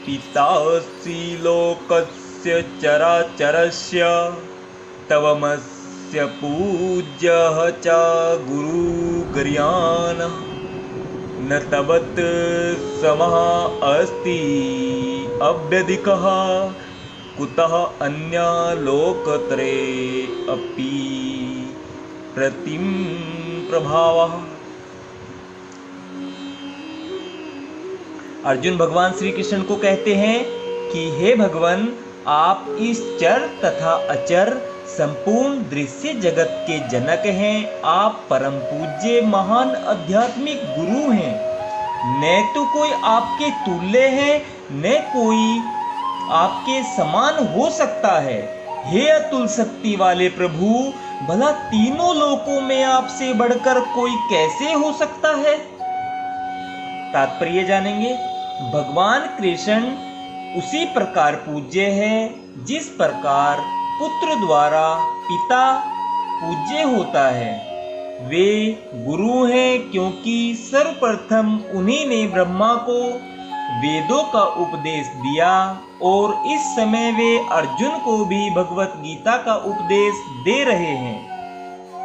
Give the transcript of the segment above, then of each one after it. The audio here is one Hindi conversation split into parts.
पितासि लोकस्य चराचरस्य तवमस्य पूज्यः च गुरुगर्यान् न तवत् समः अस्ति अव्यधिकः कुतः अन्यलोकत्रये अपि प्रतिम प्रभावः। अर्जुन भगवान श्री कृष्ण को कहते हैं कि हे भगवान, आप इस चर तथा अचर संपूर्ण दृश्य जगत के जनक हैं। आप परम पूज्य महान आध्यात्मिक गुरु हैं। न तो कोई आपके तुल्य है, न कोई आपके समान हो सकता है। हे अतुल शक्ति वाले प्रभु, भला तीनों लोकों में आपसे बढ़कर कोई कैसे हो सकता है। तात्पर्य जानेंगे। भगवान कृष्ण उसी प्रकार पूज्य है जिस प्रकार पुत्र द्वारा पिता पूज्य होता है। वे गुरु हैं क्योंकि सर्वप्रथम उन्हीं ने ब्रह्मा को वेदों का उपदेश दिया और इस समय वे अर्जुन को भी भगवत गीता का उपदेश दे रहे हैं।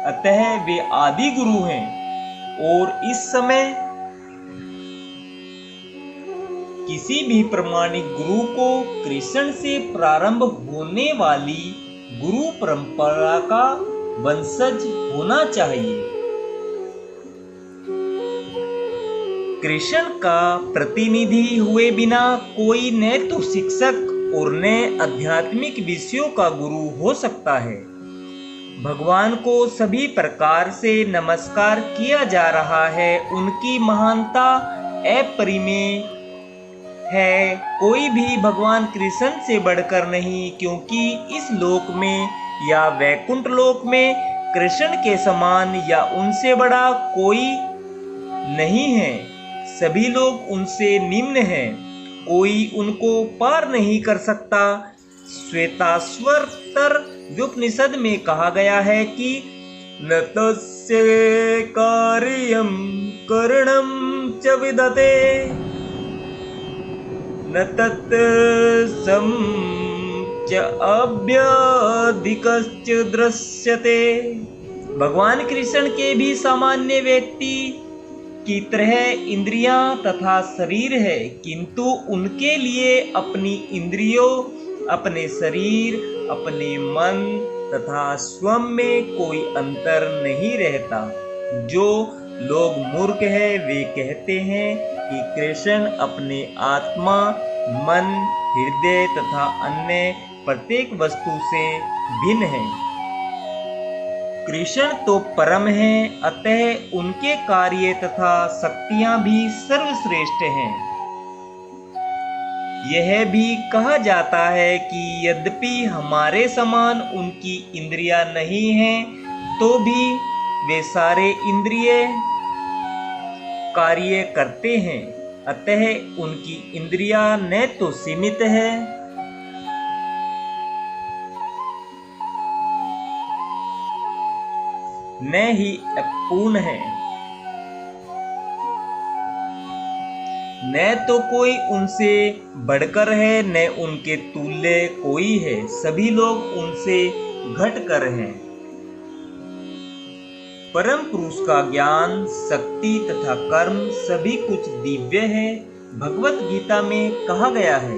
अतः वे आदि गुरु हैं और इस समय किसी भी प्रमाणिक गुरु को कृष्ण से प्रारंभ होने वाली गुरु परंपरा का वंशज होना चाहिए। कृष्ण का प्रतिनिधि हुए बिना कोई न तो शिक्षक और न आध्यात्मिक विषयों का गुरु हो सकता है। भगवान को सभी प्रकार से नमस्कार किया जा रहा है। उनकी महानता अपरिमेय है। कोई भी भगवान कृष्ण से बढ़कर नहीं, क्योंकि इस लोक में या वैकुंठ लोक में कृष्ण के समान या उनसे बड़ा कोई नहीं है। सभी लोग उनसे निम्न हैं। कोई उनको पार नहीं कर सकता। श्वेताश्वतर उपनिषद में कहा गया है कि न तस्य कार्यं करणं च विदते न तत् सम च अभ्याधिकश्च दृश्यते। भगवान कृष्ण के भी सामान्य व्यक्ति की तरह इंद्रियां तथा शरीर है, किंतु उनके लिए अपनी इंद्रियों, अपने शरीर, अपने मन तथा स्वयं में कोई अंतर नहीं रहता। जो लोग मूर्ख है वे कहते हैं कि कृष्ण अपने आत्मा, मन, हृदय तथा अन्य प्रत्येक वस्तु से भिन्न है। कृष्ण तो परम हैं, अतः उनके कार्य तथा शक्तियां भी सर्वश्रेष्ठ हैं। यह भी कहा जाता है कि यद्यपि हमारे समान उनकी इंद्रियां नहीं हैं, तो भी वे सारे इंद्रिय कार्य करते हैं। अतः उनकी इंद्रियां न तो सीमित है न ही अपूर्ण है। न तो कोई उनसे बढ़कर है, न उनके तुल्य कोई है। सभी लोग उनसे घटकर हैं। परम पुरुष का ज्ञान, शक्ति तथा कर्म सभी कुछ दिव्य है। भगवत गीता में कहा गया है,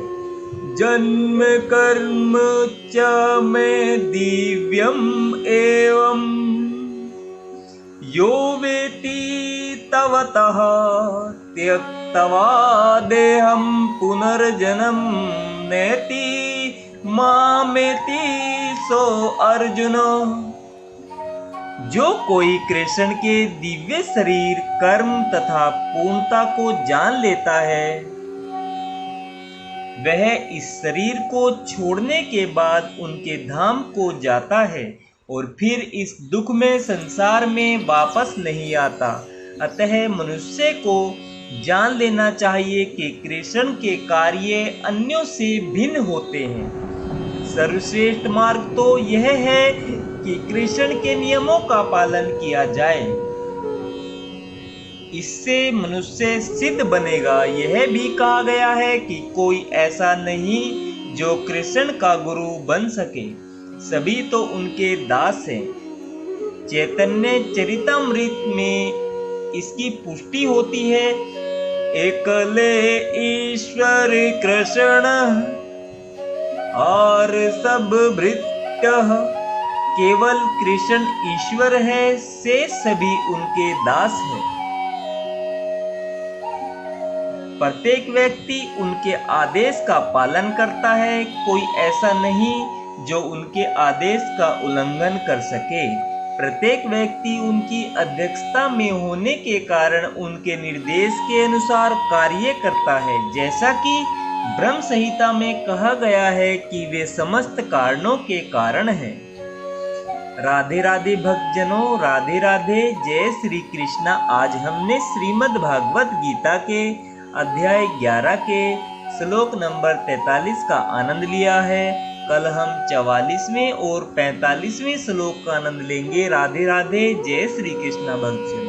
जन्म कर्म च मे दिव्यम एवं यो वेति तवतः त्यक्त्वा देहं पुनर्जन्म नेति मामेति सो अर्जुन। जो कोई कृष्ण के दिव्य शरीर, कर्म तथा पूर्णता को जान लेता है, वह इस शरीर को छोड़ने के बाद उनके धाम को जाता है और फिर इस दुख में संसार में वापस नहीं आता। अतः मनुष्य को जान लेना चाहिए कि कृष्ण के कार्य अन्यों से भिन्न होते हैं। सर्वश्रेष्ठ मार्ग तो यह है कि कृष्ण के नियमों का पालन किया जाए। इससे मनुष्य सिद्ध बनेगा। यह भी कहा गया है कि कोई ऐसा नहीं जो कृष्ण का गुरु बन सके, सभी तो उनके दास हैं। चैतन्य चरितमृत में इसकी पुष्टि होती है। एकले ईश्वर कृष्ण और सब भृत्य, केवल कृष्ण ईश्वर है, से सभी उनके दास हैं। प्रत्येक व्यक्ति उनके आदेश का पालन करता है, कोई ऐसा नहीं जो उनके आदेश का उल्लंघन कर सके। प्रत्येक व्यक्ति उनकी अध्यक्षता में होने के कारण उनके निर्देश के अनुसार कार्य करता है, जैसा कि ब्रह्म संहिता में कहा गया है कि वे समस्त कारणों के कारण हैं। राधे राधे भक्तजनों, राधे राधे, जय श्री कृष्णा। आज हमने श्रीमद् भागवत गीता के अध्याय 11 के श्लोक नंबर 43 का आनंद लिया है। कल हम 44वें और 45वें श्लोक का आनंद लेंगे। राधे राधे, जय श्री कृष्णा भक्तजनों।